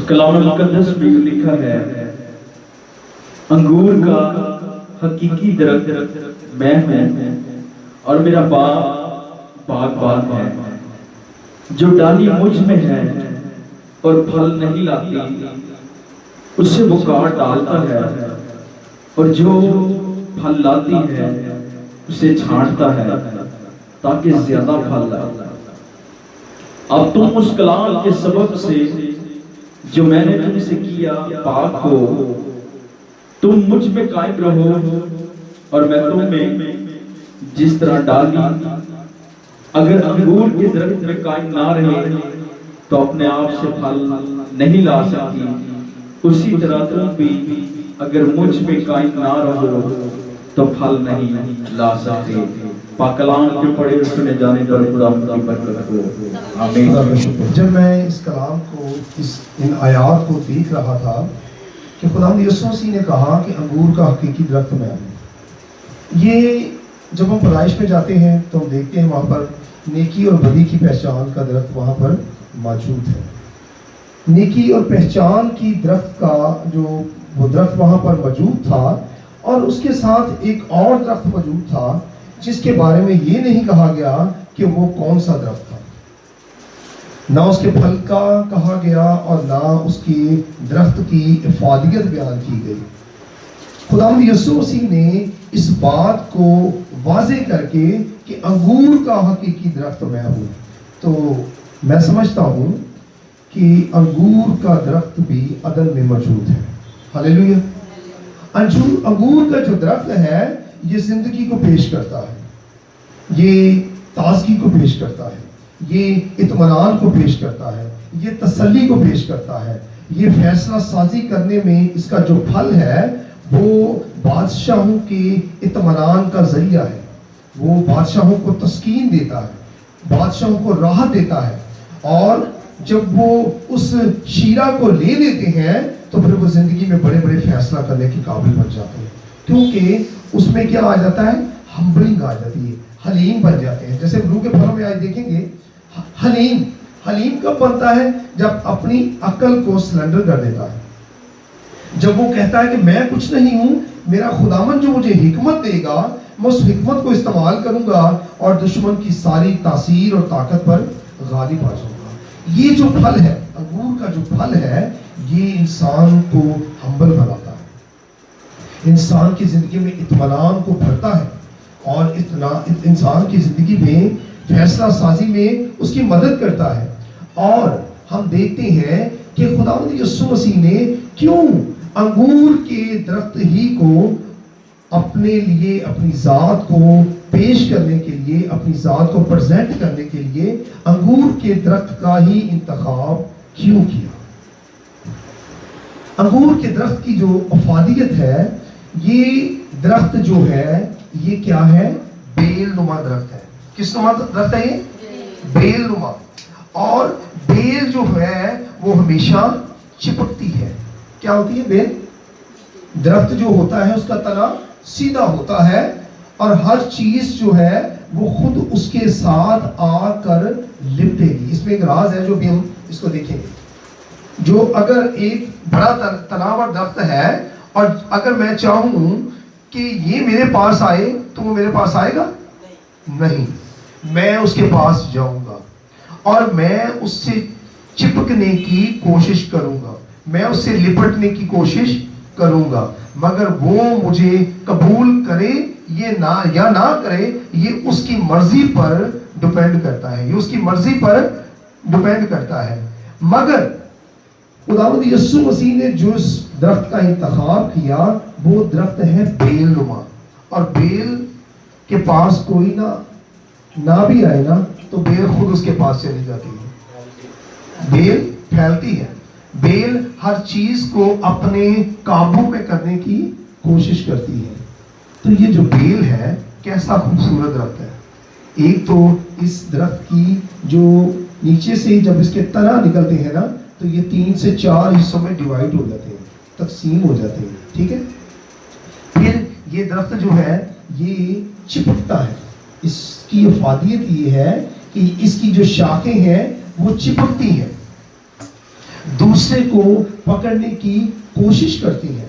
کلام مقدس میں لکھا ہے انگور کا حقیقی درخت میں ہوں اور میرا باپ باغبان ہے. جو ڈالی مجھ میں ہے اور پھل نہیں لاتی اسے وہ کاٹ ڈالتا ہے اور جو پھل لاتی ہے اسے چھانٹتا ہے تاکہ زیادہ پھل لائے. اب تم اس کلام کے سبب سے جو میں نے تم سے کیا پاک ہو. تم مجھ میں قائم رہو اور میں تم میں. جس طرح ڈالی اگر انگور کے درخت میں قائم نہ رہے تو اپنے آپ سے پھل نہیں لا سکتی، اسی طرح تم بھی اگر مجھ میں قائم نہ رہو تو پھل نہیں لا سکتے. پاک کلام کے پڑھے اور سنے جانے پر خدا کی برکت ہو. آمین. جب میں اس کلام کو ان آیات کو دیکھ رہا تھا کہ خداوند یسوع مسیح نے کہا کہ انگور کا حقیقی درخت میں ہوں، یہ جب ہم پیدائش میں جاتے ہیں تو ہم دیکھتے ہیں وہاں پر نیکی اور بدی کی پہچان کا درخت وہاں پر موجود ہے. نیکی اور پہچان کی درخت کا جو وہ درخت وہاں پر موجود تھا، اور اس کے ساتھ ایک اور درخت موجود تھا جس کے بارے میں یہ نہیں کہا گیا کہ وہ کون سا درخت تھا. نہ اس کے پھل کا کہا گیا اور نہ اس کی درخت کی افادیت بیان کی گئی. خداوند یسوع مسیح نے اس بات کو واضح کر کے کہ انگور کا حقیقی درخت میں ہوں. تو میں سمجھتا ہوں کہ انگور کا درخت بھی عدن میں موجود ہے. ہاللیلویا. انگور کا جو درخت ہے یہ زندگی کو پیش کرتا ہے، یہ تازگی کو پیش کرتا ہے، یہ اطمینان کو پیش کرتا ہے، یہ تسلی کو پیش کرتا ہے. یہ فیصلہ سازی کرنے میں اس کا جو پھل ہے وہ بادشاہوں کے اطمینان کا ذریعہ ہے. وہ بادشاہوں کو تسکین دیتا ہے، بادشاہوں کو راحت دیتا ہے. اور جب وہ اس شیرہ کو لے لیتے ہیں تو پھر وہ زندگی میں بڑے بڑے فیصلہ کرنے کے قابل بن جاتے ہیں، کیونکہ اس میں کیا آ جاتا ہے؟ ہمبلنگ آ جاتی ہے، حلیم بن جاتے ہیں. جیسے روح کے پھلوں میں آج دیکھیں گے حلیم کب بنتا ہے؟ جب اپنی عقل کو سرنڈر کر دیتا ہے، جب وہ کہتا ہے کہ میں کچھ نہیں ہوں، میرا خداوند جو مجھے حکمت دے گا میں اس حکمت کو استعمال کروں گا اور دشمن کی ساری تاثیر اور طاقت پر غالب آ جاؤں گا. یہ جو پھل ہے، انگور کا جو پھل ہے، یہ انسان کو ہمبل بناتا ہے، انسان کی زندگی میں اطمینان کو بھرتا ہے اور انسان کی زندگی میں فیصلہ سازی میں اس کی مدد کرتا ہے. اور ہم دیکھتے ہیں کہ خداوند یسوع مسیح نے کیوں انگور کے درخت ہی کو اپنے لیے، اپنی ذات کو پیش کرنے کے لیے، اپنی ذات کو پریزنٹ کرنے کے لیے انگور کے درخت کا ہی انتخاب کیوں کیا. انگور کے درخت کی جو افادیت ہے، یہ درخت جو ہے یہ کیا ہے؟ بیل نما درخت ہے. کس نما درخت ہے یہ؟ بیل نما. اور بیل جو ہے وہ ہمیشہ چپکتی ہے. کیا ہوتی ہے بیل؟ درخت جو ہوتا ہے اس کا تنا سیدھا ہوتا ہے اور ہر چیز جو ہے وہ خود اس کے ساتھ آ کر لپٹے گی. اس میں ایک راز ہے جو بھی ہم اس کو دیکھیں گے. جو اگر ایک بڑا تناور درخت ہے اور اگر میں چاہوں کہ یہ میرے پاس آئے تو وہ میرے پاس آئے گا نہیں. میں اس کے پاس جاؤں گا اور میں اس سے چپکنے کی کوشش کروں گا، میں اس سے لپٹنے کی کوشش کروں گا، مگر وہ مجھے قبول کرے یہ نہ یا نہ کرے یہ اس کی مرضی پر ڈیپینڈ کرتا ہے، یہ اس کی مرضی پر ڈیپینڈ کرتا ہے. مگر خداوند یسوع مسیح نے جو اس درخت کا انتخاب کیا وہ درخت ہے بیل نما. اور بیل کے پاس کوئی نہ بھی آئے نا تو بیل خود اس کے پاس چلی جاتی ہے. بیل پھیلتی ہے، بیل ہر چیز کو اپنے قابو میں کرنے کی کوشش کرتی ہے. تو یہ جو بیل ہے کیسا خوبصورت درخت ہے. ایک تو اس درخت کی جو نیچے سے جب اس کے تنا نکلتے ہیں نا تو یہ 3 سے 4 حصوں میں ڈیوائڈ ہو جاتے ہیں، تقسیم ہو جاتے ہیں. ٹھیک ہے. پھر یہ درخت جو ہے یہ چپکتا ہے. اس کی افادیت یہ ہے کہ اس کی جو شاخیں ہیں وہ چپکتی ہیں, دوسرے کو پکڑنے کی کوشش کرتی ہیں.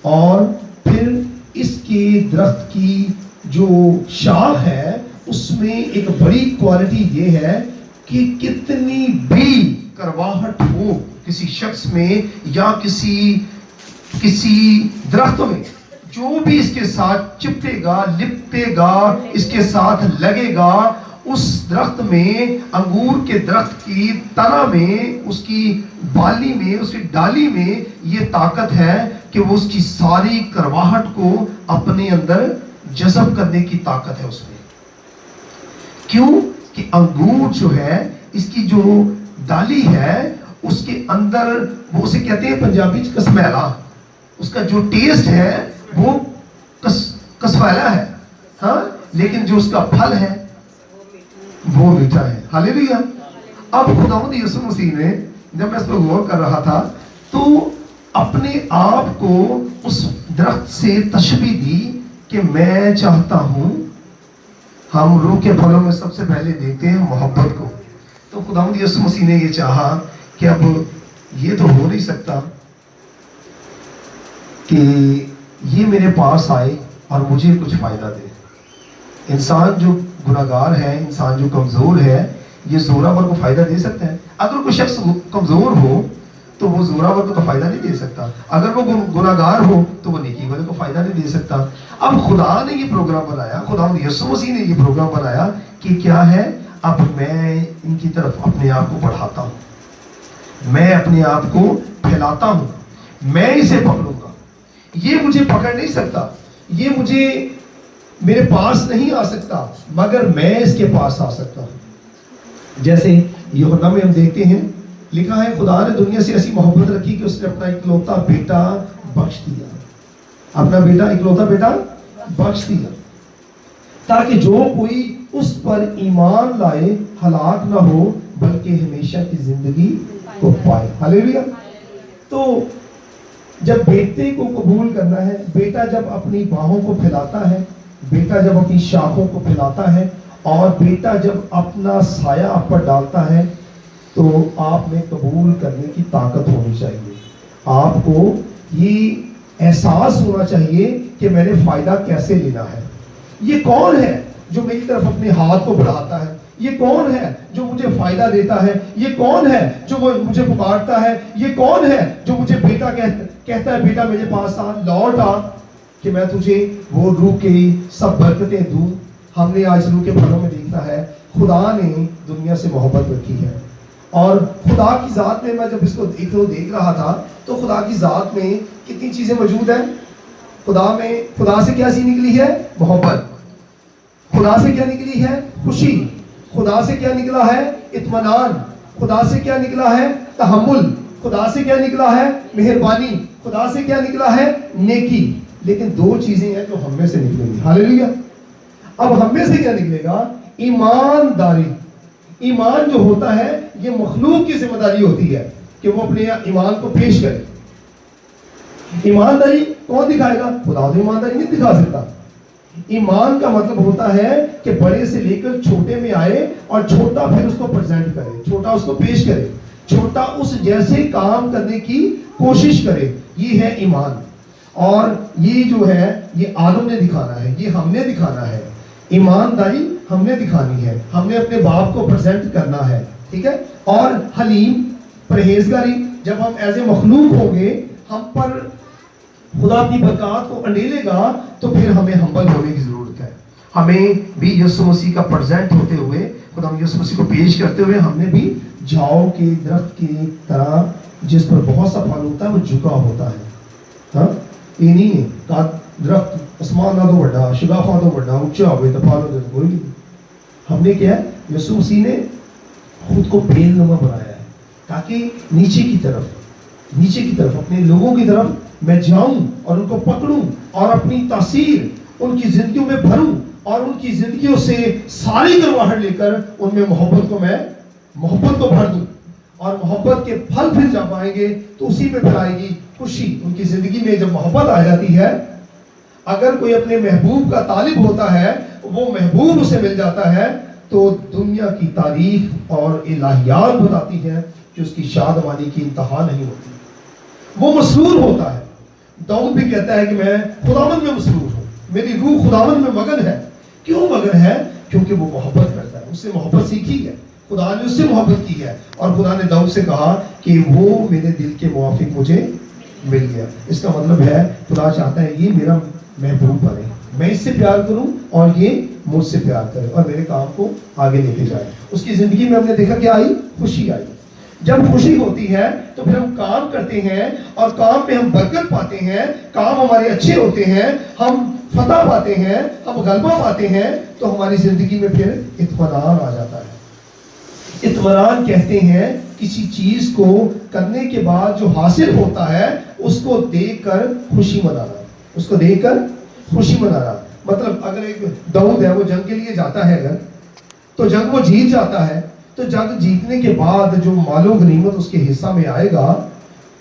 اور پھر اس کے درخت کی جو شاخ ہے اس میں ایک بڑی کوالٹی یہ ہے کہ کتنی بھی کرواہٹ ہو کسی شخص میں یا کسی درخت میں, جو بھی اس کے ساتھ چپٹے گا, لپٹے گا, اس کے ساتھ لگے گا, اس درخت میں, انگور کے درخت کی تنا میں, اس کی بالی میں, اس کی ڈالی میں یہ طاقت ہے کہ وہ اس کی ساری کرواہٹ کو اپنے اندر جذب کرنے کی طاقت ہے اس میں. کیوں کہ انگور جو ہے, اس کی جو ڈالی ہے اس کے اندر, وہ اسے کہتے ہیں پنجابی کسمیلا, اس کا جو ٹیسٹ ہے وہ کسویلا ہے, ہاں, لیکن جو اس کا پھل ہے وہ میٹھا ہے. ہاللیلویا. اب خداوند یسوع مسیح نے, جب میں اس پر غور کر رہا تھا, تو اپنے آپ کو اس درخت سے تشبیہ دی کہ میں چاہتا ہوں, ہم روح کے پھلوں میں سب سے پہلے دیکھتے ہیں محبت کو. تو خداوند یسوع مسیح نے یہ چاہا کہ اب یہ تو ہو نہیں سکتا کہ یہ میرے پاس آئے اور مجھے کچھ فائدہ دے. انسان جو گناہگار ہے, انسان جو کمزور ہے, یہ زوراور کو فائدہ دے سکتا ہے؟ اگر کوئی شخص کمزور ہو تو وہ زوراور کو تو فائدہ نہیں دے سکتا. اگر وہ گناہگار ہو تو وہ نیکی والے کو فائدہ نہیں دے سکتا. اب خدا نے یہ پروگرام بنایا, خداوند یسوع مسیح نے یہ پروگرام بنایا کہ کیا ہے, اب میں ان کی طرف اپنے آپ کو بڑھاتا ہوں, میں اپنے آپ کو پھیلاتا ہوں, میں اسے پکڑوں گا. یہ مجھے پکڑ نہیں سکتا, یہ مجھے میرے پاس نہیں آ سکتا, مگر میں اس کے پاس آ سکتا ہوں. جیسے یوحنا میں ہم دیکھتے ہیں, لکھا ہے خدا نے دنیا سے ایسی محبت رکھی کہ اس نے اپنا اکلوتا بیٹا بخش دیا, اپنا اکلوتا بیٹا بخش دیا, تاکہ جو کوئی اس پر ایمان لائے ہلاک نہ ہو بلکہ ہمیشہ کی زندگی کو پائے. ہاللیلویا. تو جب بیٹے کو قبول کرنا ہے, بیٹا جب اپنی باہوں کو پھیلاتا ہے, بیٹا جب اپنی شاخوں کو پھیلاتا ہے, اور بیٹا جب اپنا سایہ آپ پر ڈالتا ہے, تو آپ میں قبول کرنے کی طاقت ہونی چاہیے. آپ کو یہ احساس ہونا چاہیے کہ میں نے فائدہ کیسے لینا ہے. یہ کون ہے جو میری طرف اپنے ہاتھ کو بڑھاتا ہے؟ یہ کون ہے جو مجھے فائدہ دیتا ہے؟ یہ کون ہے جو مجھے پکارتا ہے؟ یہ کون ہے جو مجھے بیٹا کہتا ہے, بیٹا میرے پاس آ, لوٹ آ, کہ میں تجھے وہ روح کی سب برکتیں دوں. ہم نے آج روح کے پھلوں میں دیکھا ہے خدا نے دنیا سے محبت رکھی ہے, اور خدا کی ذات میں, میں جب اس کو دیکھ رہا تھا تو خدا کی ذات میں کتنی چیزیں موجود ہیں. خدا سے کیا سی نکلی ہے؟ محبت. خدا سے کیا نکلی ہے؟ خوشی. خدا سے کیا نکلا ہے؟ اطمینان. خدا سے کیا نکلا ہے؟ تحمل. خدا سے کیا نکلا ہے؟ مہربانی. خدا سے کیا نکلا ہے؟ نیکی. لیکن دو چیزیں ہیں جو ہم میں سے نکلیں گی. ہاللیلویا. اب ہم میں سے کیا نکلے گا؟ ایمانداری. ایمان جو ہوتا ہے یہ مخلوق کی ذمہ داری ہوتی ہے کہ وہ اپنے ایمان کو پیش کرے. ایمانداری کون دکھائے گا؟ خدا تو ایمانداری نہیں دکھا سکتا. ایمان کا مطلب ہوتا ہے کہ بڑے سے لے کر چھوٹے میں آئے اور چھوٹا پھر اس کو پریزنٹ کرے, چھوٹا اس کو پیش کرے, چھوٹا اس جیسے کام کرنے کی کوشش کرے. یہ ہے ایمان. اور یہ جو ہے یہ آدم نے دکھانا ہے, یہ ہم نے دکھانا ہے. ایمانداری ہم نے دکھانی ہے, ہم نے اپنے باپ کو پریزنٹ کرنا ہے. ٹھیک ہے. اور حلیم, پرہیزگاری. جب ہم ایز اے مخلوق ہوں گے, ہم پر خدا اپنی برکات کو انڈیلے گا, تو پھر ہمیں ہمبل ہونے کی ضرورت ہے. ہمیں بھی یسوع مسیح کا پریزنٹ ہوتے ہوئے, خدا یسوع مسیح کو پیش کرتے ہوئے, ہم نے بھی جاؤ کے درخت کی طرح جس پر بہت سا پھل ہوتا ہے وہ جھکا ہوتا ہے. ہاں, یہ نہیں ہے درخت اسمان نہ تو بڑا, شگافا تو بڑا, اونچا ہوئے تو پھل ہوتے کوئی نہیں. ہم نے کیا ہے, یسوع مسیح نے خود کو بیل نما بنایا ہے تاکہ نیچے کی طرف اپنے لوگوں کی طرف میں جاؤں اور ان کو پکڑوں اور اپنی تاثیر ان کی زندگیوں میں بھروں, اور ان کی زندگیوں سے ساری گرواہٹ لے کر ان میں محبت کو بھر دوں. اور محبت کے پھل پھر جب آئیں گے تو اسی پہ پھر آئے گی خوشی. ان کی زندگی میں جب محبت آ جاتی ہے, اگر کوئی اپنے محبوب کا طالب ہوتا ہے، وہ محبوب اسے مل جاتا ہے، تو دنیا کی تاریخ اور الہیات بتاتی ہے کہ اس کی شادمانی کی انتہا نہیں ہوتی، وہ مسرور ہوتا ہے۔ داؤد بھی کہتا ہے کہ میں خداوند میں مسرور ہوں، میری روح خداوند میں مگن ہے۔ کیوں مگن ہے؟ کیونکہ وہ محبت کرتا ہے، اس سے محبت سیکھی ہے، خدا نے اس سے محبت کی ہے، اور خدا نے داؤد سے کہا کہ وہ میرے دل کے موافق مجھے مل گیا۔ اس کا مطلب ہے خدا چاہتا ہے یہ میرا محبوب بنے، میں اس سے پیار کروں اور یہ مجھ سے پیار کرے اور میرے کام کو آگے لے کے جائے۔ اس کی زندگی میں ہم نے دیکھا کیا آئی؟ خوشی آئی۔ جب خوشی ہوتی ہے تو پھر ہم کام کرتے ہیں اور کام میں ہم برکت پاتے ہیں، کام ہمارے اچھے ہوتے ہیں، ہم فتح پاتے ہیں، ہم غلبہ پاتے ہیں، تو ہماری زندگی میں پھر اطمینان آ جاتا ہے۔ اطمینان کہتے ہیں کسی چیز کو کرنے کے بعد جو حاصل ہوتا ہے اس کو دیکھ کر خوشی منانا، اس کو دیکھ کر خوشی منانا۔ مطلب اگر ایک داؤد ہے، وہ جنگ کے لیے جاتا ہے اگر، تو جنگ وہ جیت جاتا ہے، تو جنگ جیتنے کے بعد جو مال و غنیمت اس کے حصہ میں آئے گا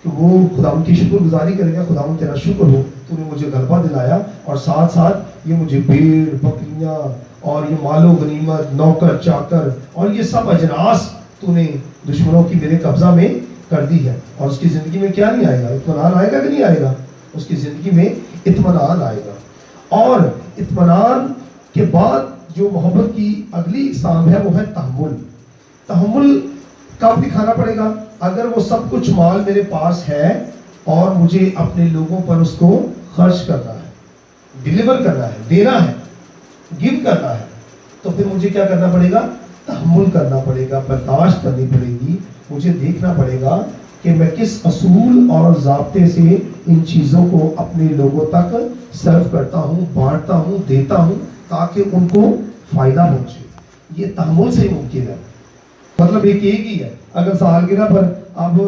کہ وہ خداوند کی شکر گزاری کرے گا، خداوند تیرا شکر ہو، تو نے مجھے غلبہ دلایا، اور ساتھ ساتھ یہ مجھے بھیڑ بکریاں اور یہ مال و غنیمت، نوکر چاکر اور یہ سب اجناس تو نے دشمنوں کی میرے قبضہ میں کر دی ہے۔ اور اس کی زندگی میں کیا نہیں آئے گا؟ اطمینان آئے گا کہ نہیں آئے گا؟ اس کی زندگی میں اطمینان آئے گا۔ اور اطمینان کے بعد جو محبت کی اگلی اقسام ہے وہ ہے تحمل۔ تحمل کب دکھانا پڑے گا؟ اگر وہ سب کچھ مال میرے پاس ہے اور مجھے اپنے لوگوں پر اس کو خرچ کرنا ہے، ڈیلیور کرنا ہے، دینا ہے، گیو کرنا ہے، تو پھر مجھے کیا کرنا پڑے گا؟ تحمل کرنا پڑے گا، برداشت کرنی پڑے گی۔ مجھے دیکھنا پڑے گا کہ میں کس اصول اور ضابطے سے ان چیزوں کو اپنے لوگوں تک سرو کرتا ہوں، بانٹتا ہوں، دیتا ہوں، تاکہ ان کو فائدہ پہنچے۔ یہ تحمل سے ممکن ہے۔ مطلب ایک ہی ہے، اگر سالگرہ پر اب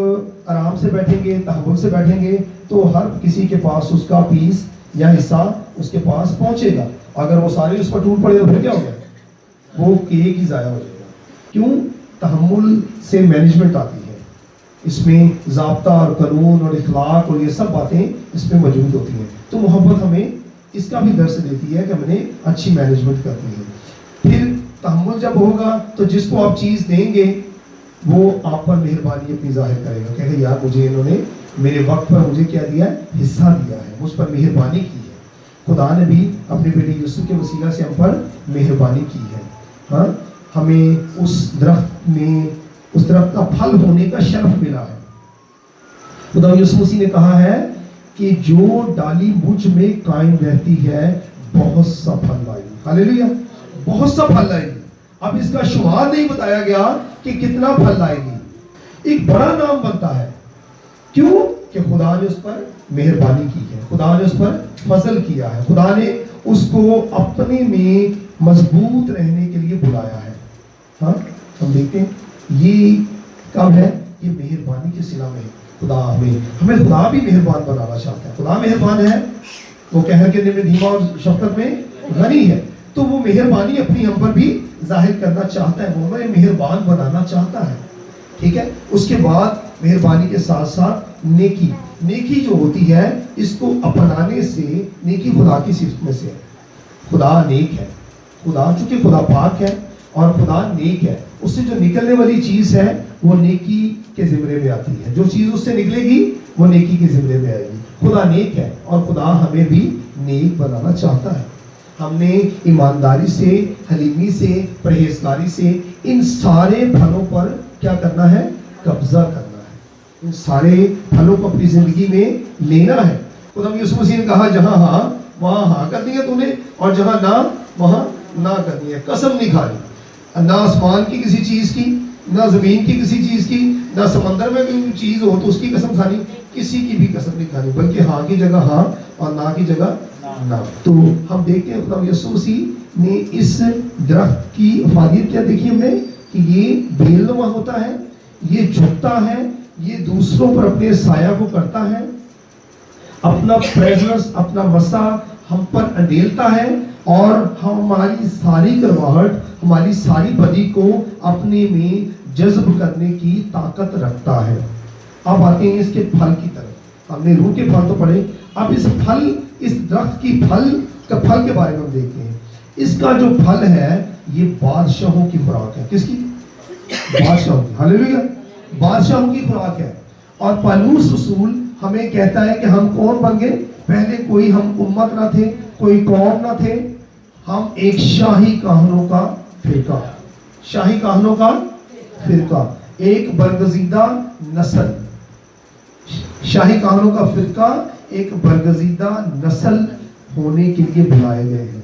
آرام سے بیٹھیں گے، تحمل سے بیٹھیں گے، تو ہر کسی کے پاس اس کا پیس یا حصہ اس کے پاس پہنچے گا۔ اگر وہ سارے اس پر ٹوٹ پڑے تو پھر کیا ہوگا؟ وہ کیک ہی ضائع ہو جائے گا۔ کیوں؟ تحمل سے مینجمنٹ آتی ہے، اس میں ضابطہ اور قانون اور اخلاق اور یہ سب باتیں اس میں موجود ہوتی ہیں۔ تو محبت ہمیں اس کا بھی درس دیتی ہے کہ ہم نے اچھی مینجمنٹ کرنی ہے۔ پھر تحمل جب ہوگا تو جس کو آپ چیز دیں گے وہ آپ پر مہربانی اپنی ظاہر کرے گا، کہے گا یار مجھے انہوں نے میرے وقت پر مجھے کیا دیا ہے؟ حصہ دیا ہے، مجھ پر مہربانی کی ہے۔ خدا نے بھی اپنے بیٹے یسوع کے وسیلہ سے ہم پر مہربانی کی ہے۔ ہاں، ہمیں اس درخت میں، اس درخت کا پھل ہونے کا شرف ملا ہے۔ خدا یسوع مسیح نے کہا ہے کہ جو ڈالی مجھ میں قائم رہتی ہے بہت سا پھل لائے گی۔ ہاللیلویہ، بہت سا پھل لائے گی۔ اب اس کا شمار نہیں بتایا گیا کہ کتنا پھل لائے گی۔ ایک بڑا نام بنتا ہے، کیوں؟ کہ خدا نے اس پر مہربانی کی ہے، خدا نے اس پر فضل کیا ہے، خدا نے اس کو اپنے میں مضبوط رہنے کے لیے بلایا ہے۔ ہاں، ہم دیکھتے ہیں یہ کب ہے؟ یہ مہربانی کے صلہ میں خدا ہمیں خدا بھی مہربان بنانا چاہتا ہے۔ خدا مہربان ہے، وہ قہر کرنے میں دھیما اور شفقت میں غنی ہے، تو وہ مہربانی اپنی ہم پر بھی ظاہر کرنا چاہتا ہے، وہ ہمیں مہربان بنانا چاہتا ہے۔ ٹھیک ہے، اس کے بعد مہربانی کے ساتھ ساتھ نیکی۔ نیکی جو ہوتی ہے اس کو اپنانے سے، نیکی خدا کی صفت میں سے ہے۔ خدا نیک ہے، خدا چونکہ خدا پاک ہے اور خدا نیک ہے، اس سے جو نکلنے والی چیز ہے وہ نیکی کے زمرے میں آتی ہے۔ جو چیز اس سے نکلے گی وہ نیکی کے زمرے میں آئے گی۔ خدا نیک ہے اور خدا ہمیں بھی نیک بنانا چاہتا ہے۔ ہم نے ایمانداری سے، حلیمی سے، پرہیزگاری سے ان سارے پھلوں پر کیا کرنا ہے؟ قبضہ کرنا ہے۔ ان سارے پھلوں کو اپنی زندگی میں لینا ہے۔ خدا یسوع مسیح نے کہا جہاں ہاں وہاں ہاں کرنی ہے تو نے، اور جہاں نہ وہاں نہ کرنی ہے۔ قسم نہیں کھانی، نہ آسمان کی کسی چیز کی، نہ زمین کی کسی چیز کی، نہ سمندر میں کوئی چیز ہو تو اس کی قسم کھانی، کسی کی بھی قسم نہیں کھانی، بلکہ ہاں کی جگہ ہاں اور نہ کی جگہ نہ۔ تو ہم دیکھتے ہیں خدا یسوع مسیح نے اس درخت کی افادیت کیا دیکھی ہم نے، کہ یہ بیل نما ہوتا ہے، یہ جھکتا ہے، یہ دوسروں پر اپنے سایہ کو کرتا ہے، اپنا پریزنس، اپنا مسا ہم پر انڈیلتا ہے، اور ہماری ساری کرواہٹ، ہماری ساری بدی کو اپنے میں جذب کرنے کی طاقت رکھتا ہے۔ اب آتے ہیں اس کے پھل کی طرف۔ ہم نے روح کے پھل تو پڑھے. اب اس درخت کی پھل کے بارے میں ہم دیکھتے ہیں. اس کا جو پھل ہے یہ بادشاہوں کی خوراک ہے. کس کی؟ بادشاہوں کی. ہاللیلویا. بادشاہوں کی خوراک ہے. اور پالوس رسول ہمیں کہتا ہے کہ ہم کون بن گئے؟ پہلے کوئی ہم امت نہ تھے، کوئی قوم نہ تھے، ہم ایک شاہی کہانوں کا فرقہ. شاہی کہانوں کا فرقہ، ایک برگزیدہ نسل. شاہی کہانوں کا فرقہ ایک برگزیدہ نسل ہونے کے لیے بلائے گئے ہیں.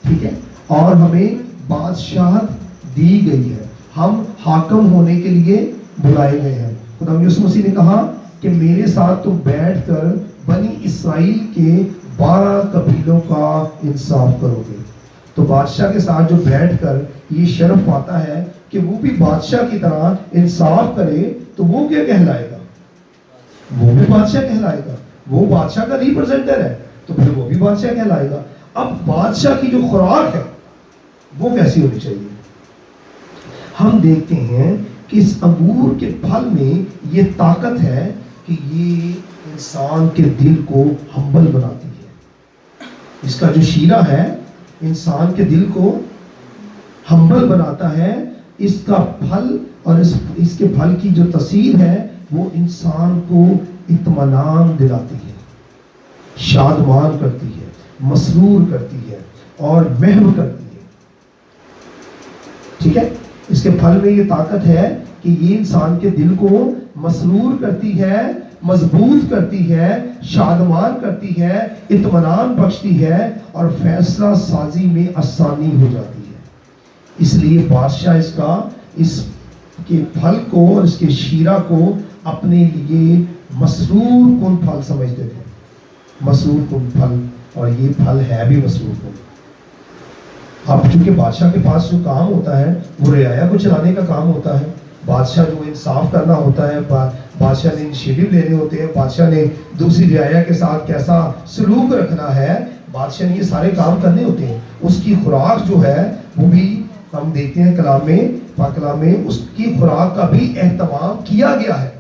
ٹھیک ہے. اور ہمیں بادشاہت دی گئی ہے، ہم حاکم ہونے کے لیے بلائے گئے ہیں. خدا یسوع مسیح نے کہا کہ میرے ساتھ تم بیٹھ کر بنی اسرائیل کے 12 قبیلوں کا انصاف کرو گے. تو بادشاہ کے ساتھ جو بیٹھ کر یہ شرف پاتا ہے کہ وہ بھی بادشاہ کی طرح انصاف کرے تو وہ کیا کہلائے گا؟ وہ بھی بادشاہ کہلائے گا. وہ بادشاہ کا ریپرزینٹر ہے تو پھر وہ بھی بادشاہ کہلائے گا. اب بادشاہ کی جو خوراک ہے وہ کیسی ہونی چاہیے؟ ہم دیکھتے ہیں کہ اس انگور کے پھل میں یہ طاقت ہے کہ یہ انسان کے دل کو ہمبل بناتی ہے. اس کا جو شیرہ ہے انسان کے دل کو ہمبل بناتا ہے. اس کا پھل اور اس کے پھل کی جو تاثیر ہے وہ انسان کو اطمینان دلاتی ہے، شادمان کرتی ہے، مسرور کرتی ہے اور محو کرتی ہے. ٹھیک ہے. اس کے پھل میں یہ طاقت ہے کہ یہ انسان کے دل کو مسرور کرتی ہے، مضبوط کرتی ہے، شادمان کرتی ہے، اطمینان بخشتی ہے اور فیصلہ سازی میں آسانی ہو جاتی ہے. اس لیے بادشاہ اس کے پھل کو اور اس کے شیرہ کو اپنے لیے مسرور کن پھل سمجھتے تھے. مسرور کن پھل، اور یہ پھل ہے بھی مسرور کن. اب چونکہ بادشاہ کے پاس جو کام ہوتا ہے وہ رعایا کو چلانے کا کام ہوتا ہے. بادشاہ جو انصاف کرنا ہوتا ہے، بادشاہ نے انیشیٹو لینے ہوتے ہیں، بادشاہ نے دوسری رعایا کے ساتھ کیسا سلوک رکھنا ہے، بادشاہ نے یہ سارے کام کرنے ہوتے ہیں. اس کی خوراک جو ہے وہ بھی ہم دیکھتے ہیں پاک کلام میں اس کی خوراک کا بھی اہتمام کیا گیا ہے.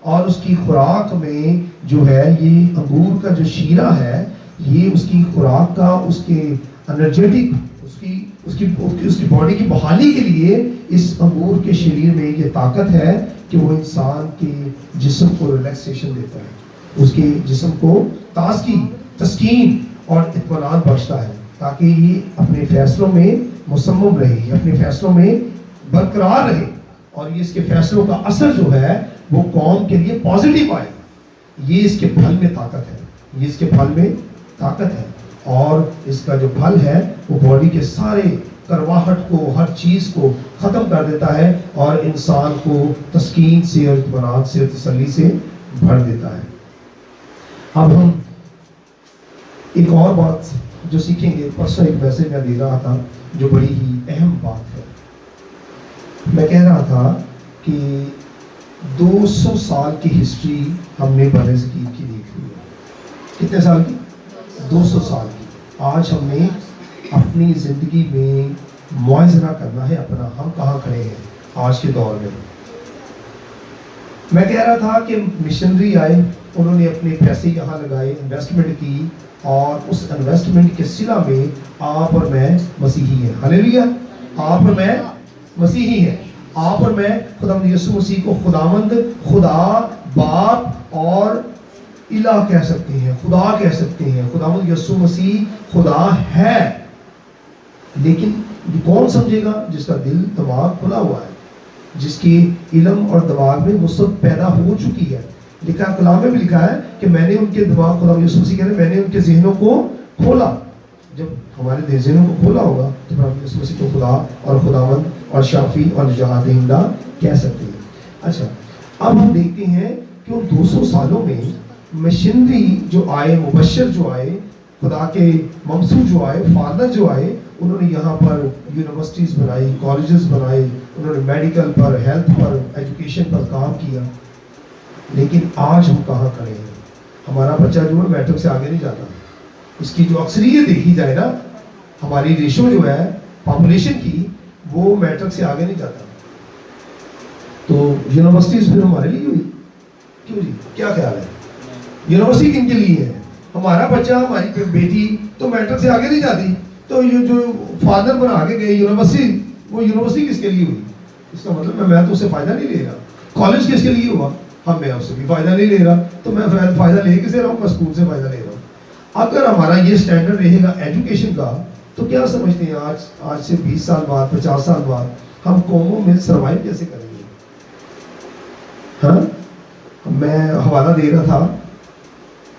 اور اس کی خوراک میں جو ہے یہ انگور کا جو شیرہ ہے، یہ اس کی خوراک کا، اس کے انرجیٹک، اس کی باڈی کی بحالی کے لیے اس انگور کے شریر میں یہ طاقت ہے کہ وہ انسان کے جسم کو ریلیکسیشن دیتا ہے، اس کے جسم کو تازگی، تسکین اور اطمینان بخشتا ہے، تاکہ یہ اپنے فیصلوں میں مصمم رہے، اپنے فیصلوں میں برقرار رہے اور یہ اس کے فیصلوں کا اثر جو ہے وہ قوم کے لیے پازیٹیو آئے. یہ اس کے پھل میں طاقت ہے، یہ اس کے پھل میں طاقت ہے. اور اس کا جو پھل ہے وہ باڈی کے سارے کرواہٹ کو، ہر چیز کو ختم کر دیتا ہے اور انسان کو تسکین سے اور اطمینان سے اور تسلی سے بھر دیتا ہے. اب ہم ایک اور بات جو سیکھیں گے، پرسوں ایک میسج میں دے رہا تھا جو بڑی ہی اہم بات ہے. میں کہہ رہا تھا کہ 200 سال کی ہسٹری ہم نے برصغیر کی دیکھی ہے. کتنے سال کی؟ 200 سال کی. آج ہم نے اپنی زندگی میں موازنہ کرنا ہے اپنا، ہم کہاں کھڑے ہیں آج کے دور میں. میں کہہ رہا تھا کہ مشنری آئے، انہوں نے اپنے پیسے یہاں لگائے، انویسٹمنٹ کی، اور اس انویسٹمنٹ کے صلہ میں آپ اور میں مسیحی ہیں. ہلیلویا. آپ اور میں مسیحی ہیں. آپ اور میں خداوند یسوع مسیح کو خداوند، خدا، باپ اور الہ کہہ سکتے ہیں، خدا کہہ سکتے ہیں. خداوند یسوع مسیح خدا ہے. لیکن کون سمجھے گا؟ جس کا دل دماغ کھلا ہوا ہے، جس کی علم اور دماغ میں وسعت پیدا ہو چکی ہے. لکھا کلام میں بھی لکھا ہے کہ میں نے ان کے دماغ، خداوند یسوع مسیح کہتے ہیں، میں نے ان کے ذہنوں کو کھولا. جب ہمارے ذہنوں کو کھولا ہوگا تو خداوند یسوع مسیح کو خدا اور خداوند اور شافی اور نجات دہندہ کہہ سکتے ہیں. اچھا، اب ہم دیکھتے ہیں کہ ان 200 سالوں میں مشنری جو آئے، مبشر جو آئے، خدا کے ممسوح جو آئے، فادر جو آئے، انہوں نے یہاں پر یونیورسٹیز بنائی، کالجز بنائے، انہوں نے میڈیکل پر، ہیلتھ پر، ایجوکیشن پر کام کیا. لیکن آج ہم کہاں کھڑے ہیں؟ ہمارا بچہ جو ہے میٹرک سے آگے نہیں جاتا. اس کی جو اکثریت دیکھی جائے نا، ہماری ریشو جو ہے پاپولیشن کی، وہ میٹرک سے آگے نہیں جاتا. تو یونیورسٹیز پھر ہمارے لیے ہوئی کیوں جی؟ کیا خیال ہے؟ یونیورسٹی کن کے لیے ہے؟ ہمارا بچہ ہماری بیٹی تو میٹرک سے آگے نہیں جاتی، تو یہ جو فادر بنا کے گئے یونیورسٹی، وہ یونیورسٹی کس کے لیے ہوئی؟ اس کا مطلب میں تو اس سے فائدہ نہیں لے رہا. کالج کس کے لیے ہوا؟ میں اس سے بھی فائدہ نہیں لے رہا. تو میں فائدہ لے کسے رہا ہوں؟ میں اسکول سے فائدہ لے رہا ہوں. اگر ہمارا یہ اسٹینڈرڈ رہے گا ایجوکیشن کا، تو کیا سمجھتے ہیں آج سے 20 سال بعد 50 سال بعد ہم قوموں میں سروائیو کیسے کریں گے؟ ہاں، میں حوالہ دے رہا تھا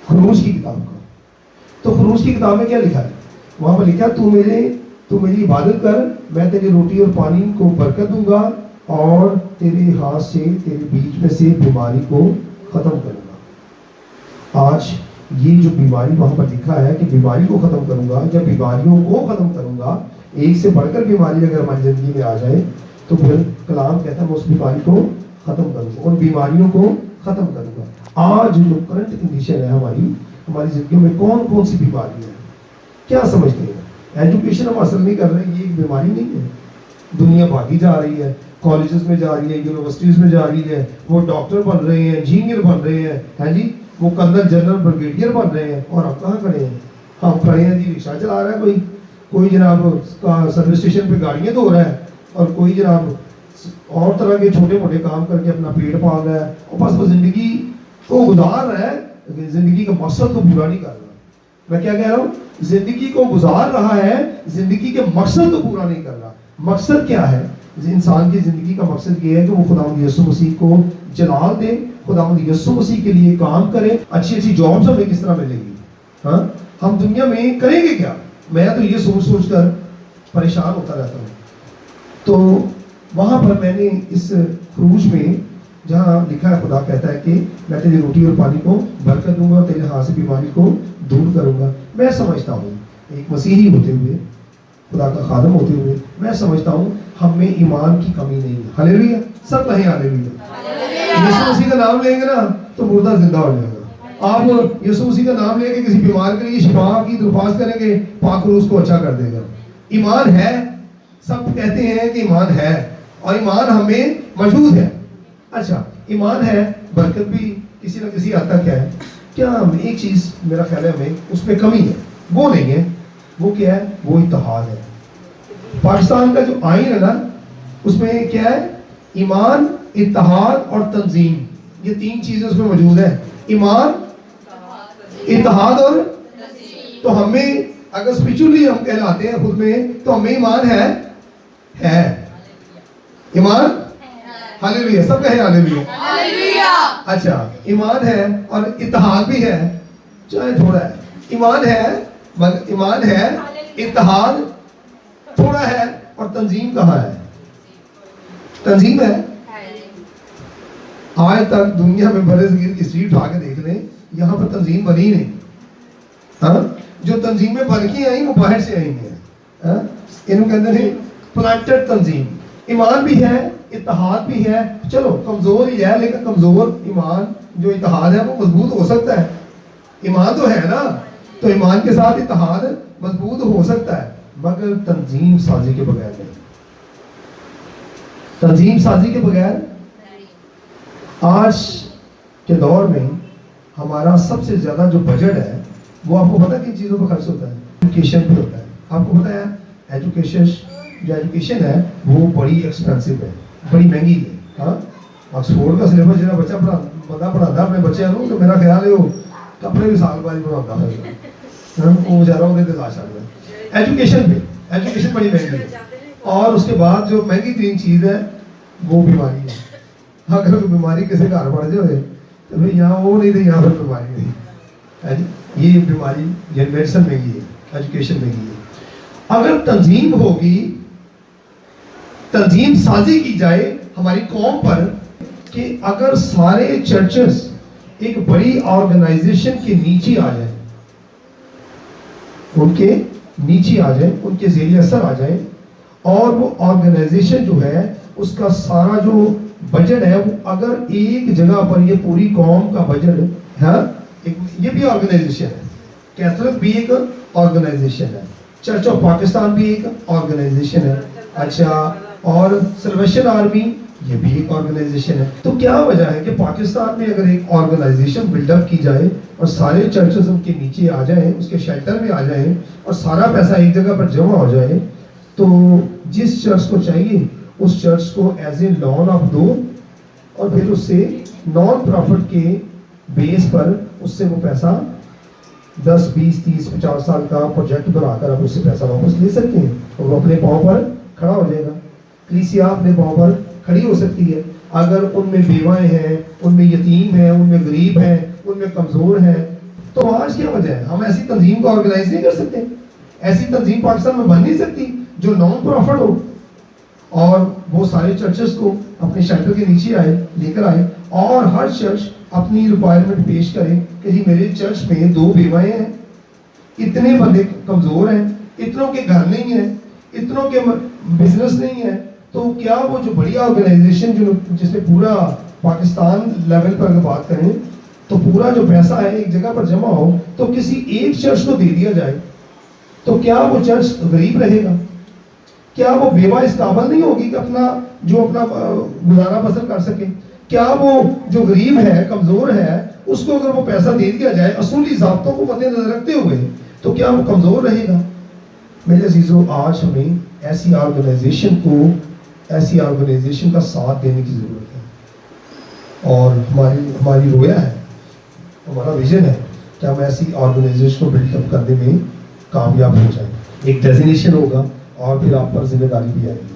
خروج کی کتاب کا. تو خروج کی کتاب میں کیا لکھا ہے؟ وہاں پر لکھا تو میری عبادت کر، میں تیری روٹی اور پانی کو برکت دوں گا، اور تیرے ہاتھ سے تیرے بیچ میں سے بیماری کو ختم کروں گا. آج یہ جو بیماری وہاں پر لکھا ہے کہ بیماری کو ختم کروں گا، جب بیماریوں کو ختم کروں گا، ایک سے بڑھ کر بیماری اگر ہماری زندگی میں آ جائے تو پھر کلام کہتا ہے میں اس بیماری کو ختم کروں گا، اور بیماریوں کو ختم کروں گا. آج جو کرنٹ کنڈیشن ہے ہماری زندگی میں کون کون سی بیماری ہے؟ کیا سمجھتے ہیں؟ ایجوکیشن ہم اثر نہیں کر رہے، یہ ایک بیماری نہیں ہے. دنیا بھاگی جا رہی ہے، کالجز میں جا رہی ہے، یونیورسٹیز میں جا رہی ہے، وہ ڈاکٹر بن رہے ہیں، انجینئر بن رہے ہیں، ہاں جی، وہ کرنل جنرل بریگیڈیئر بن رہے ہیں، اور ہم کہاں کھڑے ہیں؟ ہم کھڑے ہیں جی رکشہ چلا رہا ہے، کوئی جناب سروس اسٹیشن پہ گاڑیاں دھو رہا ہے، اور کوئی جناب اور طرح کے چھوٹے موٹے کام کر کے اپنا پیٹ پال رہا ہے، اور بس وہ زندگی کو گزار رہا ہے، لیکن زندگی کا مقصد کو پورا نہیں کر رہا. میں کیا کہہ رہا ہوں؟ زندگی کو گزار رہا ہے، زندگی کے مقصد کو پورا نہیں کر رہا. مقصد کیا ہے؟ انسان کی زندگی کا مقصد یہ ہے کہ وہ خداوند یسوع مسیح کو جلال دے، خداوند یسوع مسیح کے لیے کام کرے. اچھی جابس ہمیں کس طرح ملے گی؟ ہاں، ہم دنیا میں کریں گے کیا؟ میں تو یہ سوچ کر پریشان ہوتا رہتا ہوں. تو وہاں پر میں نے اس خروج میں جہاں لکھا ہے، خدا کہتا ہے کہ میں تیری روٹی اور پانی کو برکت دوں گا، تیرے ہاتھ سے بیماری کو دور کروں گا. میں سمجھتا ہوں ایک مسیحی ہوتے ہوئے، خدا کا خادم ہوتے ہوئے، میں سمجھتا ہوں ہم میں ایمان کی کمی نہیں ہے. ہلیلویا، سب کہیں ہلیلویا. یسوع مسیح کا نام لیں گے نا تو مردہ زندہ ہو جائے گا. آپ یسوع مسیح کا نام لے کے کسی بیمار کے لیے شفا کی درخواست کریں گے، پاک روح اس کو اچھا کر دے گا. ایمان ہے، سب کہتے ہیں کہ ایمان ہے، اور ایمان ہمیں موجود ہے. اچھا، ایمان ہے، برکت بھی کسی نہ کسی حد تک ہے. کیا ہم ایک چیز میرا خیال ہے ہمیں اس میں کمی ہے، وہ نہیں ہے. وہ کیا ہے؟ وہ اتحاد ہے. پاکستان کا جو آئین ہے نا، اس میں کیا ہے؟ ایمان، اتحاد اور تنظیم، یہ تین چیزیں اس میں موجود ہیں. ایمان، اتحاد اور تو ہمیں اگر اسپرچولی ہم کہلاتے ہیں خود میں، تو ہمیں ایمان ہے. ایمان، ہاللیلویا، سب کہیں ہاللیلویا. اچھا، ایمان ہے اور اتحاد بھی ہے، چاہے تھوڑا ہے. ایمان ہے، اتحاد تھوڑا ہے، اور تنظیم کہاں ہے؟ تنظیم ہے. آج تک دنیا میں برے صغیر کی اسٹریٹ اٹھا کے دیکھ لیں، یہاں پر تنظیم بنی نہیں. ہاں، جو تنظیمیں بن کے آئیں وہ باہر سے آئی ہیں. انہوں کے اندر پلانٹڈ تنظیم. ایمان بھی ہے، اتحاد بھی ہے. چلو کمزور ہی ہے، لیکن کمزور ایمان جو اتحاد ہے وہ مضبوط ہو سکتا ہے. ایمان تو ہے نا، تو ایمان کے ساتھ اتحاد مضبوط ہو سکتا ہے، مگر تنظیم سازی کے بغیر نہیں. تنظیم سازی کے بغیر. آج کے دور میں ہمارا سب سے زیادہ جو بجٹ ہے وہ آپ کو پتا کن چیزوں پہ خرچ ہوتا ہے؟ ایجوکیشن پہ ہوتا ہے. آپ کو پتا ہے ایجوکیشن ہے وہ بڑی ایکسپینسو ہے، بڑی مہنگی ہے. ہاں، آکسفورڈ کا سلیبس جہاں بچہ بندہ پڑھاتا ہے اپنے بچے کو، تو میرا خیال ہے وہ کپڑے بھی سال بعد بناتا ہے، وہ بیچارہ انہیں تلاش آ گیا. ایجوکیشن بڑی مہنگی ہے. اور اس کے بعد جو مہنگی ترین چیز ہے وہ بیماری ہے. اگر کوئی بیماری کسی گھر پڑ جائے تو پھر یہاں وہ نہیں تھی، یہاں پر بیماری نہیں. یہ بیماری، یہ میڈیسن مہنگی ہے، ایجوکیشن مہنگی ہے. اگر تنظیم ہوگی، تنظیم سازی کی جائے ہماری قوم پر، کہ اگر سارے چرچز ایک بڑی آرگنائزیشن کے نیچے آ جائیں، ان کے نیچے آ جائیں، ان کے زیر اثر آ جائیں، اور وہ آرگنائزیشن جو ہے اس کا سارا جو بجٹ ہے وہ اگر ایک جگہ پر، یہ پوری قوم کا بجٹ ہے، یہ بھی آرگنائزیشن ہے. کیتھولک بھی ایک آرگنائزیشن ہے، چرچ آف پاکستان بھی ایک آرگنائزیشن ہے. اچھا، اور سلویشن آرمی یہ بھی ایک آرگنائزیشن ہے. تو کیا وجہ ہے کہ پاکستان میں اگر ایک آرگنائزیشن بلڈ اپ کی جائے اور سارے چرچز ان کے نیچے آ جائیں, اس کے شیلٹر میں آ جائیں, اور سارا پیسہ ایک جگہ پر جمع ہو جائے, تو جس چرچ کو چاہیے اس چرچ کو ایز اے لون آپ دو, اور پھر اس سے نان پروفٹ کے بیس پر اس سے وہ پیسہ 10, 20, 30, 50 سال کا پروجیکٹ بنا کر آپ اس سے پیسہ واپس لے سکتے ہیں, اور وہ اپنے پاؤں پر کھڑا ہو جائے گا. کلیسیا اپنے پاؤں پر کھڑی ہو سکتی ہے اگر ان میں بیوائیں ہیں, ان میں یتیم ہیں, ان میں غریب ہیں, ان میں کمزور ہیں. تو آج کیا وجہ ہے ہم ایسی تنظیم کو آرگنائز نہیں کر سکتے؟ ایسی تنظیم پاکستان میں بن نہیں سکتی جو نان پروفٹ ہو اور وہ سارے چرچز کو اپنے شیلٹر کے نیچے آئے, لے کر آئے, اور ہر چرچ اپنی ریکوائرمنٹ پیش کرے کہ جی میرے چرچ میں 2 بیوائیں ہیں, اتنے بندے کمزور ہیں, اتنوں کے گھر نہیں ہیں, اتنوں کے بزنس نہیں ہے. تو کیا وہ جو بڑی آرگنائزیشن جو جس میں پورا پاکستان لیول پر اگر بات کریں تو پورا جو پیسہ ہے ایک جگہ پر جمع ہو تو کسی ایک چرچ کو دے دیا جائے, تو کیا وہ چرچ غریب رہے گا؟ کیا وہ بیوہ اس قابل نہیں ہوگی کہ اپنا گزارا بسر کر سکے؟ کیا وہ جو غریب ہے, کمزور ہے, اس کو اگر وہ پیسہ دے دیا جائے اصولی ضابطوں کو مد نظر رکھتے ہوئے, تو کیا وہ کمزور رہے گا؟ میرے عزیزو, آج ہمیں ایسی آرگنائزیشن کا ساتھ دینے کی ضرورت ہے, اور ہماری رویا ہے, ہمارا ویژن ہے کہ ہم ایسی آرگنائزیشن کو بلڈ اپ کرنے میں کامیاب ہو جائیں. ایک ڈیزینیشن ہوگا اور پھر آپ پر ذمہ داری بھی آئے گی.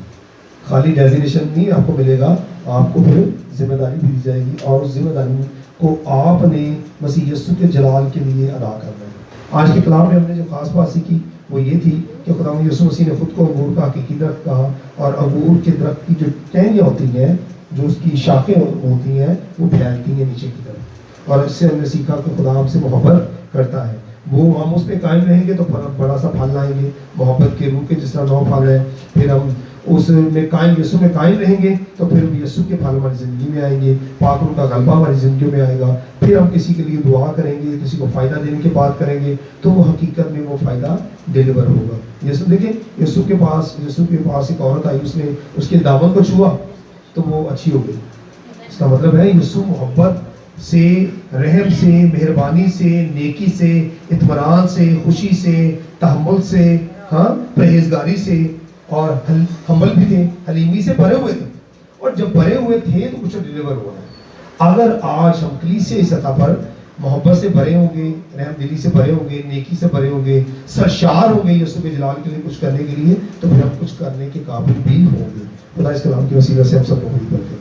خالی ڈیزینیشن نہیں آپ کو ملے گا, آپ کو پھر ذمہ داری بھی دی جائے گی, اور اس ذمہ داری کو آپ نے مسیح یسوع کے جلال کے لیے ادا کرنا ہے. آج کے کلام میں ہم نے جو خاص بات سیکھی وہ یہ تھی کہ خداوند یسوع مسیح نے خود کو انگور کا حقیقی درخت کہا, اور انگور کے درخت کی جو ٹہنیاں ہوتی ہیں, جو اس کی شاخیں ہوتی ہیں, وہ پھیلتی ہیں نیچے کی طرف, اور اس سے ہم نے سیکھا کہ خدا ہم سے محبت کرتا ہے. وہ ہم اس پہ قائم رہیں گے تو بڑا سا پھل لائیں گے, محبت کے روح کے جس طرح 9 پھل ہے. پھر ہم اس میں قائم, یسوع میں قائم رہیں گے تو پھر یسوع کے پھل ہماری زندگی میں آئیں گے, پاک روح کا غلبہ ہماری زندگیوں میں آئے گا. پھر ہم کسی کے لیے دعا کریں گے, کسی کو فائدہ دینے کی بات کریں گے, تو وہ حقیقت میں وہ فائدہ ڈیلیور ہوگا. یسوع دیکھیں, یسوع کے پاس ایک عورت آئی, اس نے اس کے دامن کو چھوا تو وہ اچھی ہو گئی. اس کا مطلب ہے یسوع محبت سے, رحم سے, مہربانی سے, نیکی سے, اطمینان سے, خوشی سے, تحمل سے, پرہیزگاری سے, اور ہمبل بھی تھے, حلیمی سے بھرے ہوئے تھے. اور جب بھرے ہوئے تھے تو کچھ ڈیلیور ہوا ہے. اگر آج ہم کلیسیا سطح پر محبت سے بھرے ہوں گے, رحم دلی سے بھرے ہوں گے, نیکی سے بھرے ہوں گے, سرشار ہوں گے یسوع کے جلال کے لیے کچھ کرنے کے لیے, تو پھر ہم کچھ کرنے کے قابل بھی ہوں گے. خدا اس کلام کی وسیلہ سے ہم سب کو قبول کرتے ہیں.